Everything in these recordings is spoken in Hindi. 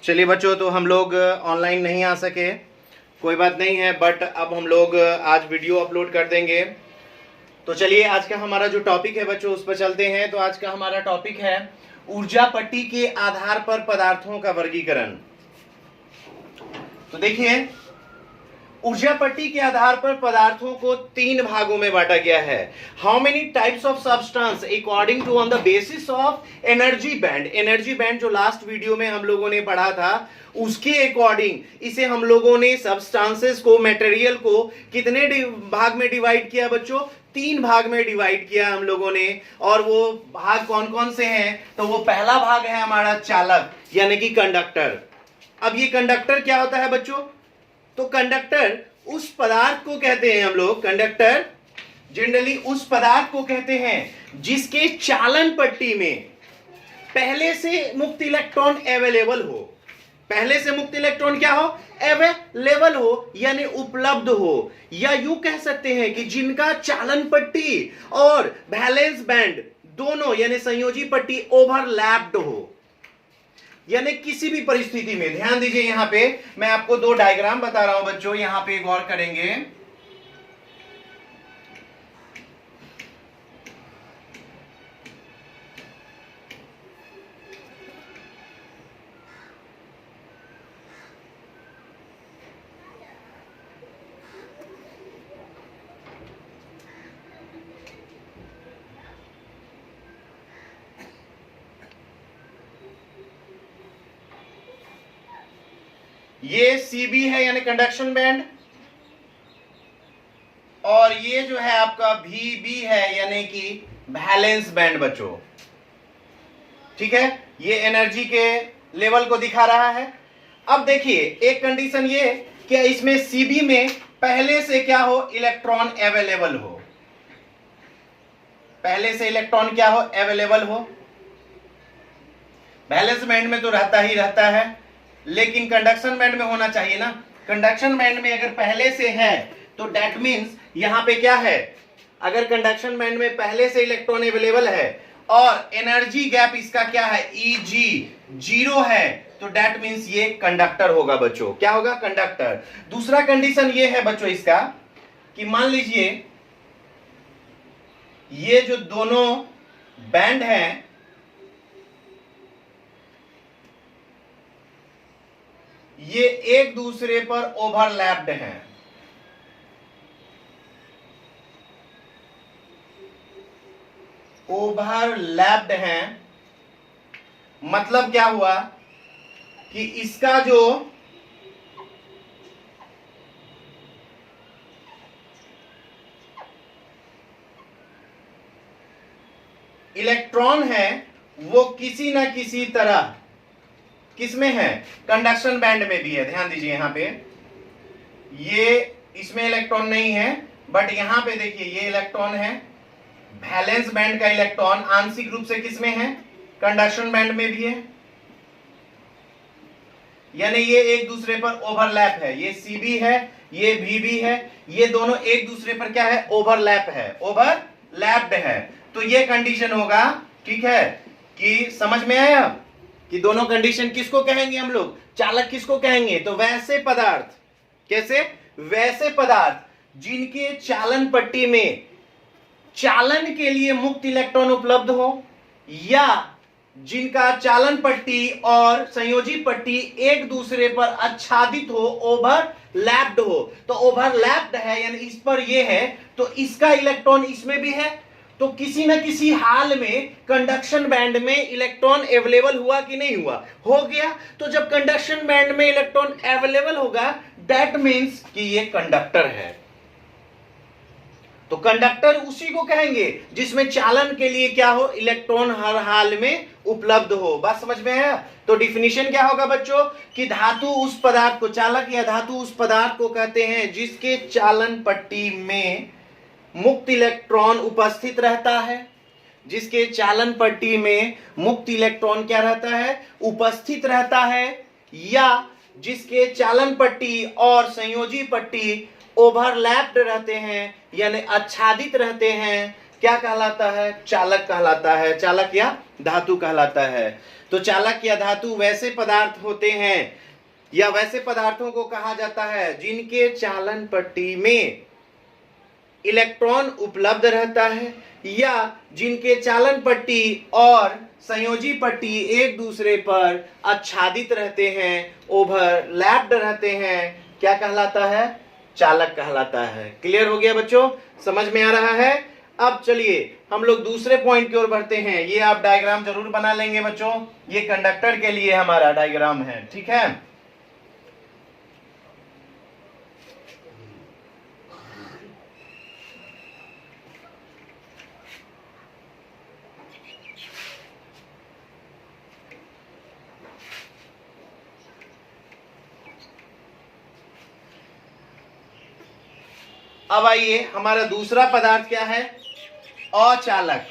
चलिए बच्चों, तो हम लोग ऑनलाइन नहीं आ सके, कोई बात नहीं है, बट अब हम लोग आज वीडियो अपलोड कर देंगे। तो चलिए आज का हमारा जो टॉपिक है बच्चों उस पर चलते हैं। तो आज का हमारा टॉपिक है ऊर्जा पट्टी के आधार पर पदार्थों का वर्गीकरण। तो देखिए, ऊर्जा पट्टी के आधार पर पदार्थों को तीन भागों में बांटा गया है। How many types of substance according to on the basis of energy band. Energy band जो लास्ट वीडियो में हम लोगों ने पढ़ा था उसके अकॉर्डिंग इसे हम लोगों ने सब्सटेंसेस को, मटेरियल को कितने भाग में डिवाइड किया बच्चों? तीन भाग में डिवाइड किया हम लोगों ने। और वो भाग कौन कौन से हैं? तो वो पहला भाग है हमारा चालक यानी कि कंडक्टर। अब ये कंडक्टर क्या होता है बच्चों? तो कंडक्टर उस पदार्थ को कहते हैं हम लोग, कंडक्टर जनरली उस पदार्थ को कहते हैं जिसके चालन पट्टी में पहले से मुक्त इलेक्ट्रॉन अवेलेबल हो। पहले से मुक्त इलेक्ट्रॉन क्या हो? अवेलेबल हो यानी उपलब्ध हो। या यूं कह सकते हैं कि जिनका चालन पट्टी और वैलेंस बैंड दोनों यानी संयोजी पट्टी ओवरलैप्ड हो। यानी किसी भी परिस्थिति में, ध्यान दीजिए, यहां पे मैं आपको दो डायग्राम बता रहा हूं बच्चों, यहां पे गौर करेंगे। ये CB है यानी कंडक्शन बैंड, और ये जो है आपका VB है यानी कि वैलेंस बैंड बच्चों। ठीक है, ये एनर्जी के लेवल को दिखा रहा है। अब देखिए, एक कंडीशन ये कि इसमें CB में पहले से क्या हो? इलेक्ट्रॉन अवेलेबल हो। पहले से इलेक्ट्रॉन क्या हो? अवेलेबल हो। वैलेंस बैंड में तो रहता ही रहता है, लेकिन कंडक्शन बैंड में होना चाहिए ना। कंडक्शन बैंड में अगर पहले से है तो दैट मींस यहां पे क्या है? अगर कंडक्शन बैंड में पहले से इलेक्ट्रॉन अवेलेबल है और एनर्जी गैप इसका क्या है? Eg 0 है, तो दैट मींस ये कंडक्टर होगा बच्चों। क्या होगा? कंडक्टर। दूसरा कंडीशन ये है बच्चों इसका कि मान लीजिए ये जो दोनों बैंड हैं ये एक दूसरे पर ओवरलैप्ड हैं। ओवरलैप्ड हैं मतलब क्या हुआ कि इसका जो इलेक्ट्रॉन है वो किसी ना किसी तरह किसमें है? कंडक्शन बैंड में भी है। ध्यान दीजिए, यहां पे ये इसमें इलेक्ट्रॉन नहीं है, बट यहां पे देखिए ये इलेक्ट्रॉन है। वैलेंस बैंड का इलेक्ट्रॉन आंशिक रूप से किसमें है? कंडक्शन बैंड में भी है। यानी ये एक दूसरे पर ओवरलैप है। ये CB है, ये VB है, ये दोनों एक दूसरे पर क्या है? ओवरलैप है, ओवरलैप्ड है। तो ये कंडीशन होगा। ठीक है, कि समझ में आया कि दोनों कंडीशन किसको कहेंगे हम लोग? चालक किसको कहेंगे? तो वैसे पदार्थ, कैसे? वैसे पदार्थ जिनके चालन पट्टी में चालन के लिए मुक्त इलेक्ट्रॉन उपलब्ध हो, या जिनका चालन पट्टी और संयोजी पट्टी एक दूसरे पर आच्छादित हो, ओवरलैप्ड हो। तो ओवरलैप्ड है यानी इस पर ये है तो इसका इलेक्ट्रॉन इसमें भी है, तो किसी न किसी हाल में कंडक्शन बैंड में इलेक्ट्रॉन अवेलेबल हुआ कि नहीं हुआ? हो गया। तो जब कंडक्शन बैंड में इलेक्ट्रॉन अवेलेबल होगा दैट मींस कि ये कंडक्टर है। तो कंडक्टर उसी को कहेंगे जिसमें चालन के लिए क्या हो? इलेक्ट्रॉन हर हाल में उपलब्ध हो। बात समझ में आया? तो डिफिनीशन क्या होगा बच्चों कि धातु उस पदार्थ को, चालक या धातु उस पदार्थ को कहते हैं जिसके चालन पट्टी में मुक्त इलेक्ट्रॉन उपस्थित रहता है। जिसके चालन पट्टी में मुक्त इलेक्ट्रॉन क्या रहता है? उपस्थित रहता है, या जिसके चालन पट्टी और संयोजी पट्टी ओवरलैप्ड रहते हैं यानी आच्छादित रहते हैं क्या कहलाता है? चालक कहलाता है, चालक या धातु कहलाता है। तो चालक या धातु वैसे पदार्थ होते हैं या वैसे पदार्थों को कहा जाता है जिनके चालन पट्टी में इलेक्ट्रॉन उपलब्ध रहता है या जिनके चालन पट्टी और संयोजी पट्टी एक दूसरे पर आच्छादित रहते हैं, ओवरलैप्ड रहते हैं। क्या कहलाता है? चालक कहलाता है। क्लियर हो गया बच्चों? समझ में आ रहा है? अब चलिए हम लोग दूसरे पॉइंट की ओर बढ़ते हैं। ये आप डायग्राम जरूर बना लेंगे बच्चों, ये कंडक्टर के लिए हमारा डायग्राम है, ठीक है। अब आइए, हमारा दूसरा पदार्थ क्या है? अचालक।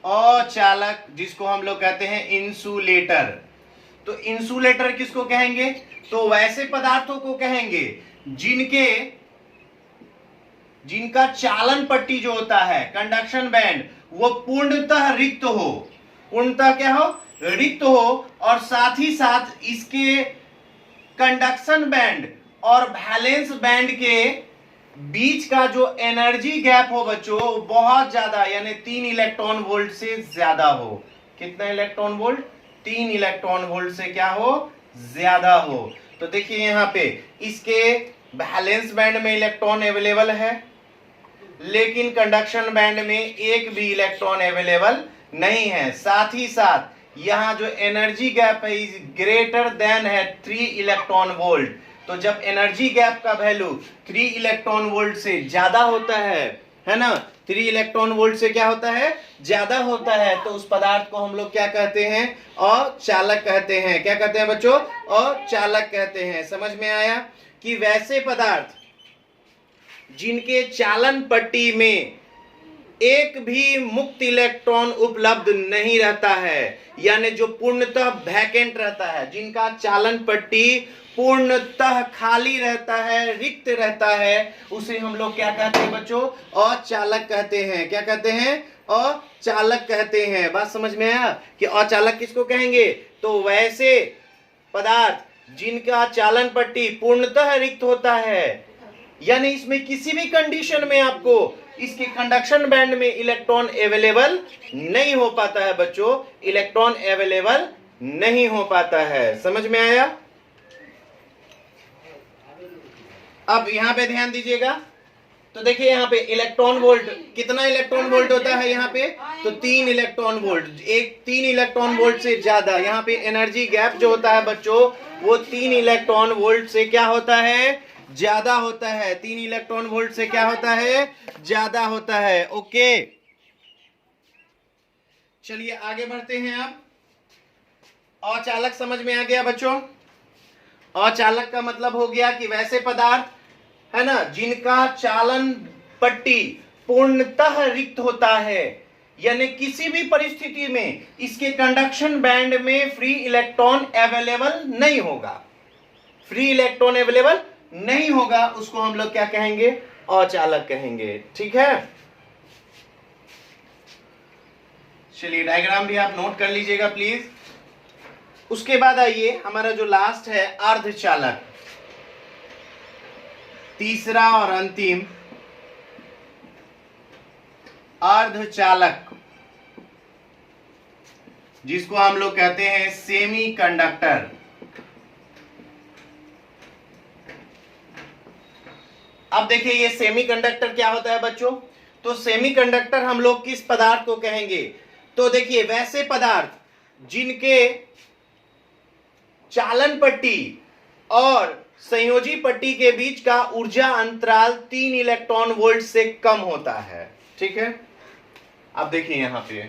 अचालक जिसको हम लोग कहते हैं इंसुलेटर। तो इंसुलेटर किसको कहेंगे? तो वैसे पदार्थों को कहेंगे जिनका चालन पट्टी जो होता है, कंडक्शन बैंड, वो पूर्णतः रिक्त हो। पूर्णतः क्या हो? रिक्त हो। और साथ ही साथ इसके कंडक्शन बैंड और वैलेंस बैंड के बीच का जो एनर्जी गैप हो बच्चों, बहुत ज्यादा, यानी 3 इलेक्ट्रॉन वोल्ट से ज्यादा हो। कितना इलेक्ट्रॉन वोल्ट? 3 इलेक्ट्रॉन वोल्ट से क्या हो? ज्यादा हो। तो देखिए यहां पे इसके वैलेंस बैंड में इलेक्ट्रॉन अवेलेबल है, लेकिन कंडक्शन बैंड में एक भी इलेक्ट्रॉन अवेलेबल नहीं है। साथ ही साथ यहां जो एनर्जी गैप है इज ग्रेटर देन है 3 इलेक्ट्रॉन वोल्ट। तो जब एनर्जी गैप का वैल्यू 3 इलेक्ट्रॉन वोल्ट से ज्यादा होता है ना, 3 इलेक्ट्रॉन वोल्ट से क्या होता है? ज्यादा होता है। तो उस पदार्थ को हम लोग क्या कहते हैं? अचालक कहते हैं। क्या कहते हैं बच्चों? अचालक कहते हैं। समझ में आया कि वैसे पदार्थ जिनके चालन पट्टी में एक भी मुक्त इलेक्ट्रॉन उपलब्ध नहीं रहता है, यानी जो पूर्णतः वैकेंट रहता है, जिनका चालन पट्टी पूर्णतः खाली रहता है, रिक्त रहता है, उसे हम लोग क्या कहते हैं बच्चों? अचालक कहते हैं। क्या कहते हैं? अचालक कहते हैं। बात समझ में आया कि अचालक किसको कहेंगे? तो वैसे पदार्थ जिनका चालन पट्टी पूर्णतः रिक्त होता है, यानी इसमें किसी भी कंडीशन में आपको इसके कंडक्शन बैंड में इलेक्ट्रॉन अवेलेबल नहीं हो पाता है बच्चों, इलेक्ट्रॉन अवेलेबल नहीं हो पाता है। समझ में आया? अब यहां पे ध्यान दीजिएगा। तो देखिए यहां पे इलेक्ट्रॉन वोल्ट, कितना इलेक्ट्रॉन वोल्ट होता है यहाँ पे? तो 3 इलेक्ट्रॉन वोल्ट। 3 इलेक्ट्रॉन वोल्ट से ज्यादा यहाँ पे एनर्जी गैप जो होता है बच्चों, वो 3 इलेक्ट्रॉन वोल्ट से क्या होता है? ज्यादा होता है। 3 इलेक्ट्रॉन वोल्ट से क्या होता है? ज्यादा होता है। ओके, चलिए आगे बढ़ते हैं। अब अचालक समझ में आ गया बच्चों? अचालक का मतलब हो गया कि वैसे पदार्थ है ना, जिनका चालन पट्टी पूर्णतः रिक्त होता है, यानी किसी भी परिस्थिति में इसके कंडक्शन बैंड में फ्री इलेक्ट्रॉन अवेलेबल नहीं होगा। फ्री इलेक्ट्रॉन अवेलेबल नहीं होगा, उसको हम लोग क्या कहेंगे? अचालक कहेंगे। ठीक है, चलिए डायग्राम भी आप नोट कर लीजिएगा प्लीज। उसके बाद आइए, हमारा जो लास्ट है अर्धचालक, तीसरा और अंतिम अर्धचालक, जिसको हम लोग कहते हैं सेमी कंडक्टर। अब देखिए ये सेमीकंडक्टर क्या होता है बच्चों? तो सेमीकंडक्टर हम लोग किस पदार्थ को कहेंगे? तो देखिए वैसे पदार्थ जिनके चालन पट्टी और संयोजी पट्टी के बीच का ऊर्जा अंतराल 3 इलेक्ट्रॉन वोल्ट से कम होता है। ठीक है, अब देखिए यहां पे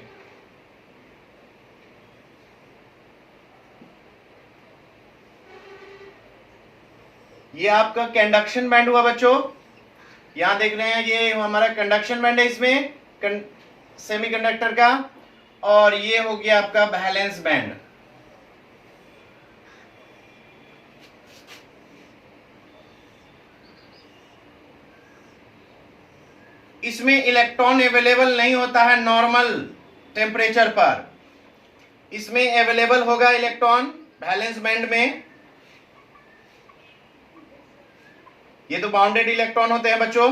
ये आपका कंडक्शन बैंड हुआ बच्चों। यहां देख रहे हैं ये हमारा कंडक्शन बैंड है इसमें सेमीकंडक्टर का, और ये हो गया आपका वैलेंस बैंड। इसमें इलेक्ट्रॉन अवेलेबल नहीं होता है नॉर्मल टेम्परेचर पर, इसमें अवेलेबल होगा इलेक्ट्रॉन वैलेंस बैंड में। ये तो बाउंडेड इलेक्ट्रॉन होते हैं बच्चों।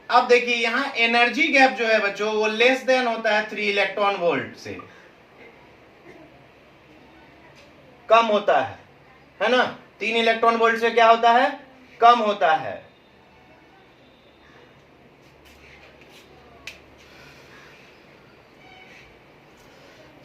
अब देखिए यहां एनर्जी गैप जो है बच्चों वो लेस देन होता है 3 इलेक्ट्रॉन वोल्ट से, कम होता है ना। 3 इलेक्ट्रॉन वोल्ट से क्या होता है, कम होता है।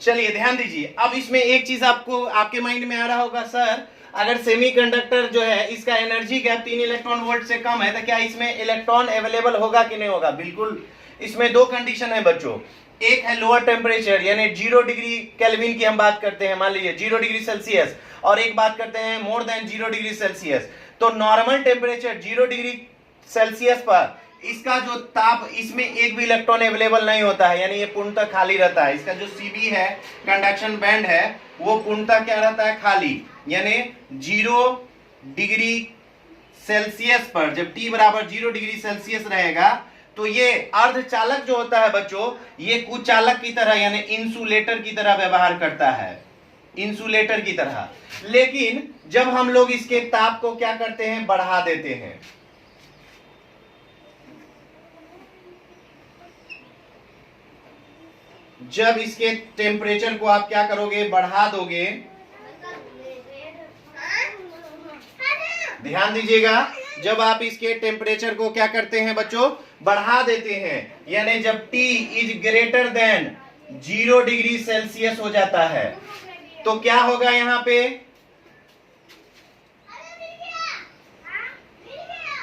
चलिए ध्यान दीजिए। अब इसमें एक चीज आपको आपके माइंड में आ रहा होगा, सर अगर सेमीकंडक्टर जो है इसका एनर्जी गैप 3 इलेक्ट्रॉन वोल्ट से कम है तो क्या इसमें इलेक्ट्रॉन अवेलेबल होगा कि नहीं होगा? बिल्कुल। इसमें 2 कंडीशन है बच्चों, एक है लोअर टेम्परेचर यानी 0 डिग्री केल्विन की हम बात करते हैं, मान लीजिए 0 डिग्री सेल्सियस, और एक बात करते हैं मोर देन 0 डिग्री सेल्सियस। तो नॉर्मल टेम्परेचर 0 डिग्री सेल्सियस पर इसका जो ताप, इसमें एक भी इलेक्ट्रॉन अवेलेबल नहीं होता है, यानी ये पूर्णतः खाली रहता है। इसका जो सीबी है, कंडक्शन बैंड है, वो पूर्णतः क्या रहता है, खाली। यानी 0 डिग्री सेल्सियस पर जब T बराबर 0 डिग्री सेल्सियस रहेगा तो ये अर्धचालक जो होता है बच्चों, ये कुचालक की तरह यानी इंसुलेटर की तरह व्यवहार करता है, इंसुलेटर की तरह। लेकिन जब हम लोग इसके ताप को क्या करते हैं, बढ़ा देते हैं, जब इसके टेम्परेचर को आप क्या करोगे, बढ़ा दोगे, ध्यान दीजिएगा, जब आप इसके टेम्परेचर को क्या करते हैं बच्चों, बढ़ा देते हैं, यानी जब T is greater than 0 degree Celsius हो जाता है तो क्या होगा यहां पे,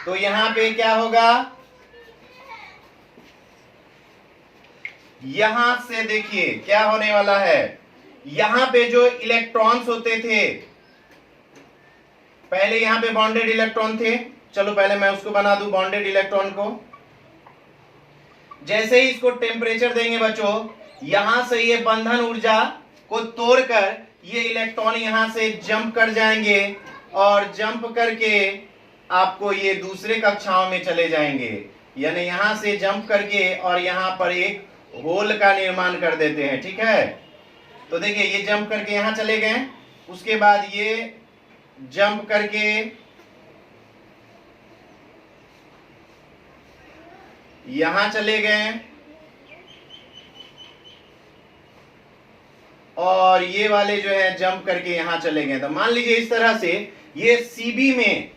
तो यहां पे क्या होगा, यहां से देखिए क्या होने वाला है, यहां पे जो इलेक्ट्रॉन्स होते थे, पहले यहां पे बॉन्डेड इलेक्ट्रॉन थे, चलो पहले मैं उसको बना दूं बॉन्डेड इलेक्ट्रॉन को। जैसे ही इसको टेम्परेचर देंगे बच्चों, यहां से ये बंधन ऊर्जा को तोड़कर ये इलेक्ट्रॉन यहां से जंप कर जाएंगे और जंप करके आपको ये दूसरे कक्षाओं में चले जाएंगे, यानी यहां से जंप करके और यहां पर एक होल का निर्माण कर देते हैं। ठीक है, तो देखिए ये जंप करके यहां चले गए, उसके बाद ये जंप करके यहां चले गए और ये वाले जो है जंप करके यहां चले गए। तो मान लीजिए इस तरह से ये सीबी में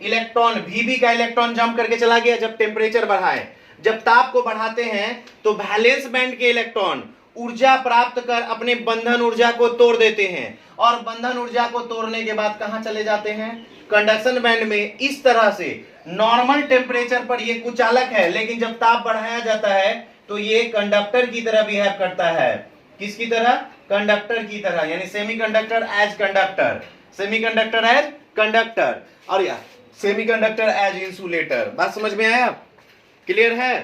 इलेक्ट्रॉन, वीबी का इलेक्ट्रॉन जंप करके चला गया जब टेम्परेचर बढ़ाए। जब ताप को बढ़ाते हैं तो वैलेंस बैंड के इलेक्ट्रॉन ऊर्जा प्राप्त कर अपने बंधन ऊर्जा को तोड़ देते हैं, और बंधन ऊर्जा को तोड़ने के बाद कहां चले जाते हैं, कंडक्शन बैंड में। इस तरह से नॉर्मल टेम्परेचर पर यह कुचालक है, लेकिन जब ताप बढ़ाया जाता है तो ये कंडक्टर की तरह बिहेव करता है। किसकी तरह, कंडक्टर की तरह, यानी semiconductor as conductor, semiconductor as conductor, और या सेमीकंडक्टर एज इंसुलेटर। बात समझ में आया, क्लियर है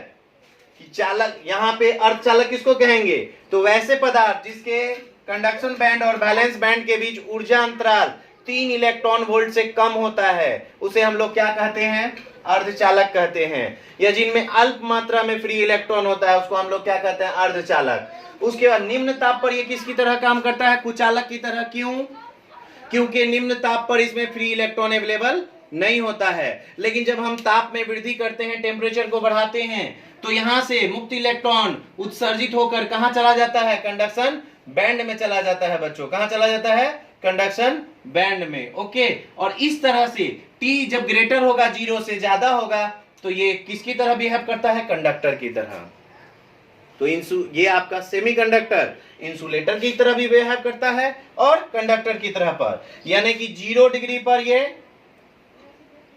कि चालक, यहां पे अर्धचालक किसको कहेंगे, तो वैसे पदार्थ जिसके कंडक्शन बैंड और वैलेंस बैंड के बीच ऊर्जा अंतराल 3 इलेक्ट्रॉन वोल्ट से कम होता है, उसे हम लोग क्या कहते हैं, अर्धचालक कहते हैं। या जिनमें अल्प मात्रा में फ्री इलेक्ट्रॉन होता है उसको हम लोग क्या कहते हैं, अर्धचालक। उसके बाद निम्न ताप पर यह किसकी तरह काम करता है, कुचालक की तरह। क्यों, क्योंकि निम्न ताप पर इसमें फ्री इलेक्ट्रॉन अवेलेबल नहीं होता है। लेकिन जब हम ताप में वृद्धि करते हैं, टेम्परेचर को बढ़ाते हैं, तो यहां से मुक्त इलेक्ट्रॉन उत्सर्जित होकर कहां चला जाता है, कंडक्शन बैंड में चला जाता है बच्चों। कहां चला जाता है, कंडक्शन बैंड में। ओके, और इस तरह से T जब ग्रेटर होगा, 0 से ज्यादा होगा, तो ये किसकी तरह बिहेव करता है, कंडक्टर की तरह। तो ये आपका सेमीकंडक्टर इंसुलेटर की तरह भी बिहेव करता है और कंडक्टर की तरह पर, यानी कि 0 डिग्री पर ये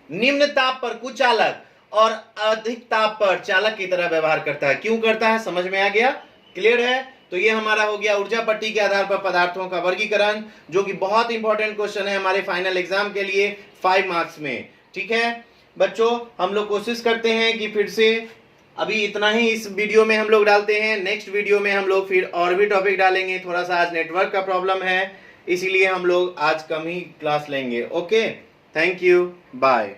निम्न ताप पर कुचालक और अधिक ताप पर चालक की तरह व्यवहार करता है। क्यों करता है, समझ में आ गया, क्लियर है। तो ये हमारा हो गया ऊर्जा पट्टी के आधार पर पदार्थों का वर्गीकरण, जो कि बहुत इंपॉर्टेंट क्वेश्चन है हमारे फाइनल एग्जाम के लिए 5 मार्क्स में। ठीक है बच्चों, हम लोग कोशिश करते हैं कि फिर से अभी इतना ही इस वीडियो में हम लोग डालते हैं, नेक्स्ट वीडियो में हम लोग फिर और भी टॉपिक डालेंगे। थोड़ा सा आज नेटवर्क का प्रॉब्लम है, इसीलिए हम लोग आज कम ही क्लास लेंगे। Okay, thank you, bye.